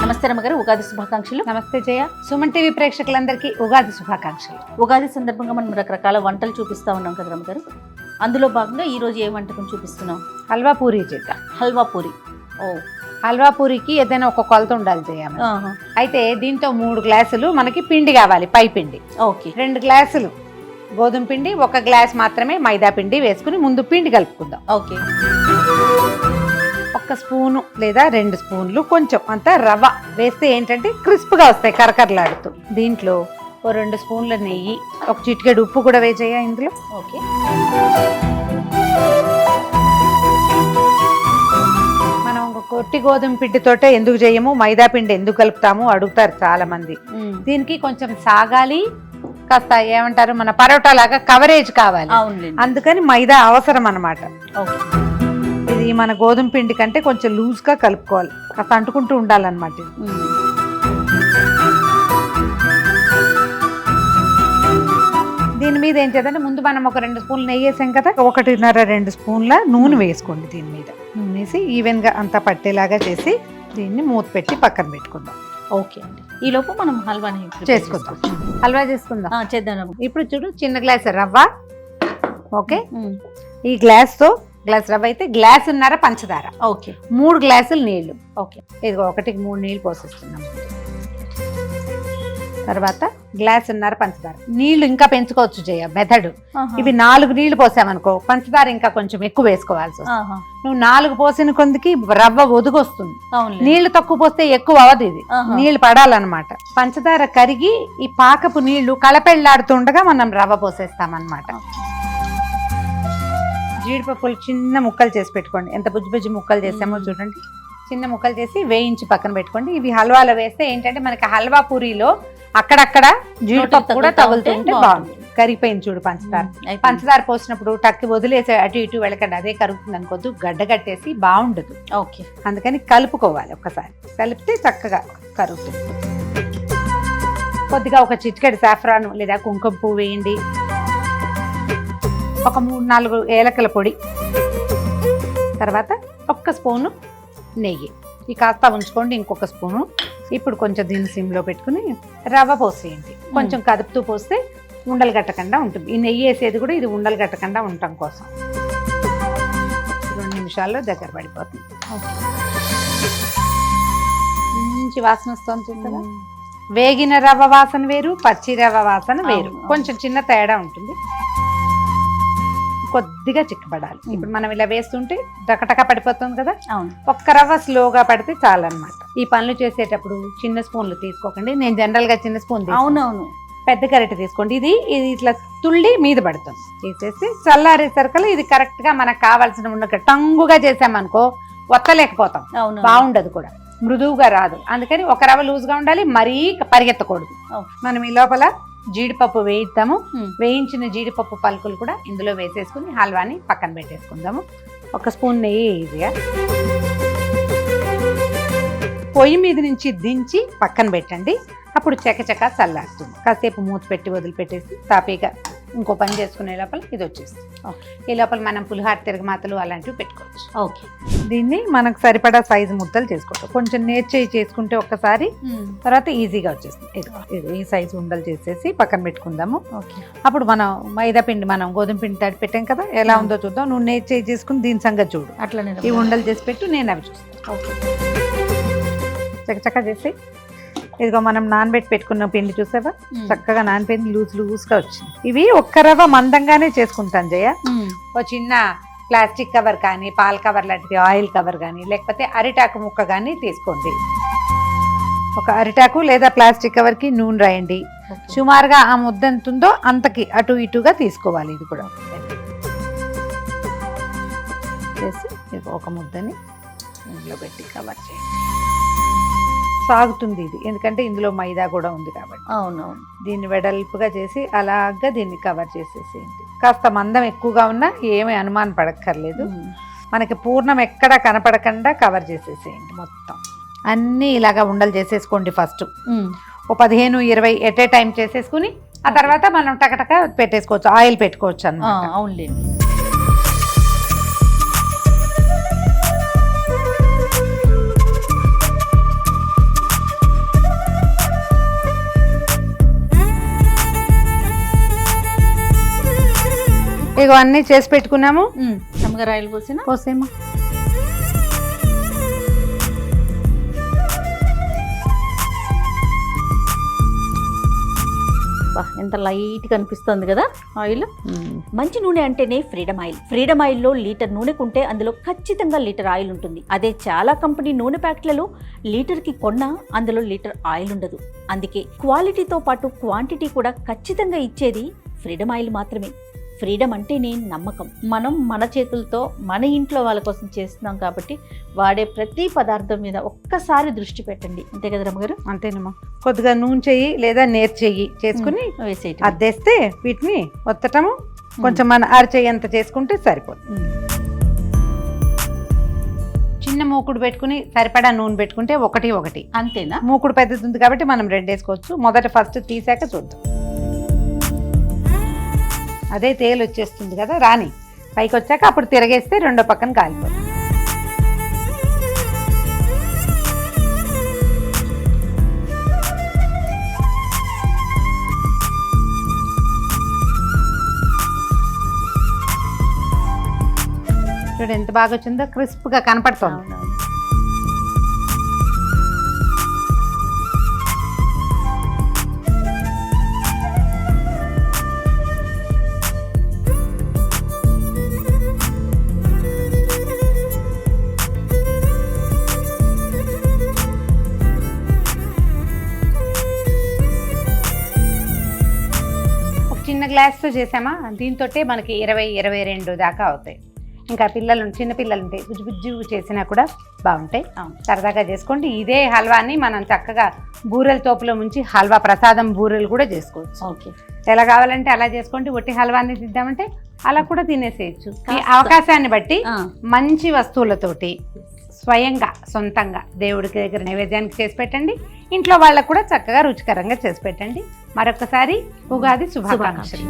నమస్తే రమ్మగారు, ఉగాది శుభాకాంక్షలు. నమస్తే జయ. సుమన్ టీవీ ప్రేక్షకులందరికీ ఉగాది శుభాకాంక్షలు. ఉగాది సందర్భంగా మనం రకరకాల వంటలు చూపిస్తా ఉన్నాం కదా రమ్మగారు. అందులో భాగంగా ఈ రోజు ఏ వంటకం చూపిస్తున్నాం? హల్వా పూరి చేద్దాం. హల్వా పూరి. ఓ, హల్వా పూరికి ఏదైనా ఒక కొలత ఉండాలి జయ. అయితే దీంతో 3 గ్లాసులు మనకి పిండి కావాలి, పై పిండి. ఓకే. 2 గ్లాసులు గోధుమ పిండి, 1 గ్లాస్ మాత్రమే మైదా పిండి వేసుకుని ముందు పిండి కలుపుకుందాం. ఓకే. 1 స్పూను లేదా 2 స్పూన్లు కొంచెం అంత రవ్వ వేస్తే ఏంటంటే క్రిస్ప్గా వస్తాయి కరకరలాడుతూ. దీంట్లో 2 స్పూన్ల నెయ్యి, 1 చిటికెడు ఉప్పు కూడా వేసేయ ఇందులో. ఓకే. మనం కొట్టి గోధుమ పిండితోటే ఎందుకు చేయము, మైదా పిండి ఎందుకు కలుపుతాము అడుగుతారు చాలా మంది. దీనికి కొంచెం సాగాలి, కాస్త ఏమంటారు మన పరోటా లాగా కవరేజ్ కావాలి, అందుకని మైదా అవసరం అన్నమాట. ఇది మన గోధుమ పిండి కంటే కొంచెం లూజ్గా కలుపుకోవాలి, కాస్త అంటుకుంటూ ఉండాలన్నమాట. దీని మీద ఏం చేద్దంటే ముందు మనం ఒక 2 స్పూన్లు నెయ్యి వేసాం కదా, 1.5-2 స్పూన్ల నూనె వేసుకోండి. దీని మీద నూనె వేసి ఈవెన్గా అంతా పట్టేలాగా చేసి దీన్ని మూత పెట్టి పక్కన పెట్టుకుందాం. ఓకే అండి. ఈ లోపు మనం హల్వాని చేసుకుందాం. హల్వా చేసుకుందాం. చేద్దాం. ఇప్పుడు చూడు, చిన్న గ్లాస్ రవ్వ. ఓకే. ఈ గ్లాస్తో, గ్లాస్ రవ్వ అయితే గ్లాసున్నర పంచదార. ఓకే. 3 గ్లాసులు నీళ్లు. ఓకే. ఇదిగో 1కి 3 నీళ్ళు పోసేస్తున్నాం. తర్వాత గ్లాసున్నర పంచదార. నీళ్లు ఇంకా పెంచుకోవచ్చు జయ, మెథడు. ఇవి 4 నీళ్లు పోసామనుకో, పంచదార ఇంకా కొంచెం ఎక్కువ వేసుకోవాల్సి వస్తుంది. నువ్వు 4 పోసిన కొందికి రవ్వ ఒదుగొస్తుంది. నీళ్లు తక్కువ పోస్తే ఎక్కువ అవదు, ఇది నీళ్లు పడాలన్నమాట. పంచదార కరిగి ఈ పాకపు నీళ్లు కలపెళ్లాడుతుండగా మనం రవ్వ పోసేస్తామన్నమాట. జీడిపప్పులు చిన్న ముక్కలు చేసి పెట్టుకోండి. ఎంత బుజ్జి బుజ్జి ముక్కలు చేసామో చూడండి. చిన్న ముక్కలు చేసి వేయించి పక్కన పెట్టుకోండి. ఇవి హల్వాలో వేస్తే ఏంటంటే మనకి హల్వా పూరిలో అక్కడక్కడ జీడిపప్పు కూడా తగులుతుంటే బాగుంటుంది. కరిగిపోయింది చూడు పంచదార. పంచదార పోసినప్పుడు టక్కి వదిలేసి అటు ఇటు వెళ్ళకండి, అదే కరుగుతుంది అనుకోద్దు, గడ్డ కట్టేసి బాగుండదు. ఓకే. అందుకని కలుపుకోవాలి. ఒక్కసారి కలిపితే చక్కగా కరుగుతుంది. కొద్దిగా 1 చిటికెడు సాఫ్రాన్ లేదా కుంకుమ పువ్వు వేయండి. ఒక 3-4 ఏలకల పొడి. తర్వాత 1 స్పూను నెయ్యి. ఈ కాస్త ఉంచుకోండి, ఇంకొక స్పూను. ఇప్పుడు కొంచెం దీన్ని సిమ్లో పెట్టుకుని రవ్వ పోసేయండి. కొంచెం కదుపుతూ పోస్తే ఉండలు గట్టకుండా ఉంటుంది. ఈ నెయ్యి వేసేది కూడా ఇది ఉండలు గట్టకుండా ఉండటం కోసం. 2 నిమిషాల్లో దగ్గర పడిపోతుంది. మంచి వాసన వస్తుంది కదా. వేగిన రవ్వ వాసన వేరు, పచ్చి రవ్వ వాసన వేరు, కొంచెం చిన్న తేడా ఉంటుంది. కొద్దిగా చిక్కబడాలి. ఇప్పుడు మనం ఇలా వేస్తుంటే టకటక పడిపోతుంది కదా. 1 రవ్వ స్లోగా పడితే చాలన్నమాట. ఈ పనులు చేసేటప్పుడు చిన్న స్పూన్లు తీసుకోకండి. నేను జనరల్ గా చిన్న స్పూన్. అవునవును. పెద్ద గరిటె తీసుకోండి. ఇది ఇట్లా తుళ్ళి మీద పడుతుంది. తీసేసి చల్లారే సరుకులు ఇది కరెక్ట్ గా మనకు కావాల్సిన ఉన్న టంగుగా చేసామనుకో వత్తలేకపోతాం, బాగుండదు కూడా, మృదువుగా రాదు. అందుకని 1 రవ్వ లూజ్ గా ఉండాలి, మరీ పరిగెత్తకూడదు. మనం ఈ లోపల జీడిపప్పు వేయిద్దాము. వేయించిన జీడిపప్పు పలుకులు కూడా ఇందులో వేసేసుకుని హల్వాని పక్కన పెట్టేసుకుందాము. 1 స్పూన్ నెయ్యి ఈజీగా పొయ్యి మీద నుంచి దించి పక్కన పెట్టండి. అప్పుడు చకచక చల్లారుతుంది. కాసేపు మూత పెట్టి వదిలిపెట్టేసి తాపీగా ఇంకో పని చేసుకునే లోపల ఇది వచ్చేస్తుంది. ఈ లోపల మనం పులిహార తిరగమాతలు అలాంటివి పెట్టుకోవచ్చు. ఓకే. దీన్ని మనకు సరిపడా సైజు ముద్దలు చేసుకోవచ్చు. కొంచెం నేర్చేయి చేసుకుంటే ఒక్కసారి, తర్వాత ఈజీగా వచ్చేస్తుంది. ఈ సైజు ఉండలు చేసేసి పక్కన పెట్టుకుందాము. అప్పుడు మనం మైదా పిండి, మనం గోధుమ పిండి తడి పెట్టాం కదా, ఎలా ఉందో చూద్దాం. నువ్వు నేర్చేయి చేసుకుని దీని సంగతి చూడు. అట్లనే ఈ ఉండలు చేసి పెట్టు, నేను అవి చూస్తాను. ఓకే. చక్కచక్క చేసి ఇదిగో మనం నానబెట్టి పెట్టుకున్న పిండి చూసావా, చక్కగా నానిపోయింది, లూజ్గా వచ్చింది. ఇవి 1 రవ్వ మందంగానే చేసుకుంటాను జయ. ఒక చిన్న ప్లాస్టిక్ కవర్ కానీ, పాల కవర్ లాంటిది, ఆయిల్ కవర్ కానీ, లేకపోతే అరిటాకు ముక్క కానీ తీసుకోండి. ఒక అరిటాకు లేదా ప్లాస్టిక్ కవర్కి నూనె రాయండి. సుమారుగా ఆ ముద్ద ఎంత ఉందో అంతకి అటు ఇటుగా తీసుకోవాలి. ఇది కూడా చేసి ఒక ముద్దని ఇందులో పెట్టి కవర్ చేయండి. సాగుతుంది ఇది, ఎందుకంటే ఇందులో మైదా కూడా ఉంది కాబట్టి. అవునవును. దీన్ని వెడల్పుగా చేసి అలాగా దీన్ని కవర్ చేసేసేయండి. కాస్త మందం ఎక్కువగా ఉన్నా ఏమీ అనుమానం పడక్కర్లేదు. మనకి పూర్ణం ఎక్కడా కనపడకుండా కవర్ చేసేసేయండి మొత్తం. అన్నీ ఇలాగా ఉండలు చేసేసుకోండి. ఫస్ట్ 15-20 ఎట్ ఏ టైం చేసేసుకుని ఆ తర్వాత మనం టకటక పెట్టేసుకోవచ్చు, ఆయిల్ పెట్టుకోవచ్చు అన్నమాట. అవునులేండి. ఇగో అన్నీ చేసి పెట్టుకున్నాము. అమ్మగారు ఆయిల్ పోసిన పోసేమా. ఎంత లైట్ గా అనిపిస్తుంది కదా ఆయిల్. మంచి నూనె అంటేనే ఫ్రీడమ్ ఆయిల్. ఫ్రీడమ్ ఆయిల్ లో లీటర్ నూనె కొంటే అందులో ఖచ్చితంగా లీటర్ ఆయిల్ ఉంటుంది. అదే చాలా కంపెనీ నూనె ప్యాకెట్లలో లీటర్ కి కొన్నా అందులో లీటర్ ఆయిల్ ఉండదు. అందుకే క్వాలిటీతో పాటు క్వాంటిటీ కూడా ఖచ్చితంగా ఇచ్చేది ఫ్రీడమ్ ఆయిల్ మాత్రమే. ఫ్రీడమ్ అంటేనే నమ్మకం. మనం మన చేతులతో మన ఇంట్లో వాళ్ళ కోసం చేస్తున్నాం కాబట్టి వాడే ప్రతి పదార్థం మీద ఒక్కసారి దృష్టి పెట్టండి. అంతే కదా రమ్మగారు? అంతేనమ్మా. కొద్దిగా నూనె చెయ్యి లేదా నేర్ చెయ్యి చేసుకుని వేసేయటం. అద్దేస్తే వీటిని ఒత్తటము కొంచెం మన అరచెయ్యి అంత చేసుకుంటే సరిపోతుంది. చిన్న మూకుడు పెట్టుకుని సరిపడా నూనె పెట్టుకుంటే ఒకటి. అంతేనా? మూకుడు పెద్దది ఉంది కాబట్టి మనం 2 వేసుకోవచ్చు. మొదట ఫస్ట్ తీసాక చూద్దాం. అదే తేలు వచ్చేస్తుంది కదా, రాని పైకి వచ్చాక అప్పుడు తిరగేస్తే రెండో పక్కన కాలిపోతుంది. చూడు ఎంత బాగా వచ్చిందో, క్రిస్ప్గా కనపడుతుంది. చిన్న గ్లాస్తో చేసామా, దీంతో మనకి 20-22 దాకా అవుతాయి. ఇంకా చిన్న పిల్లలు ఉంటాయి, బుజ్జు చేసినా కూడా బాగుంటాయి. సరదాగా చేసుకోండి. ఇదే హల్వాని మనం చక్కగా బూరెల తోపులో ముంచి హల్వా ప్రసాదం బూరెలు కూడా చేసుకోవచ్చు. ఓకే, ఎలా కావాలంటే అలా చేసుకోండి. ఒట్టి హల్వాని తిద్దామంటే అలా కూడా తినేసేయచ్చు. ఈ అవకాశాన్ని బట్టి మంచి వస్తువులతోటి స్వయంగా సొంతంగా దేవుడికి దగ్గర నైవేద్యానికి చేసి పెట్టండి. ఇంట్లో వాళ్ళకు కూడా చక్కగా రుచికరంగా చేసి పెట్టండి. మరొకసారి ఉగాది శుభాకాంక్షలు.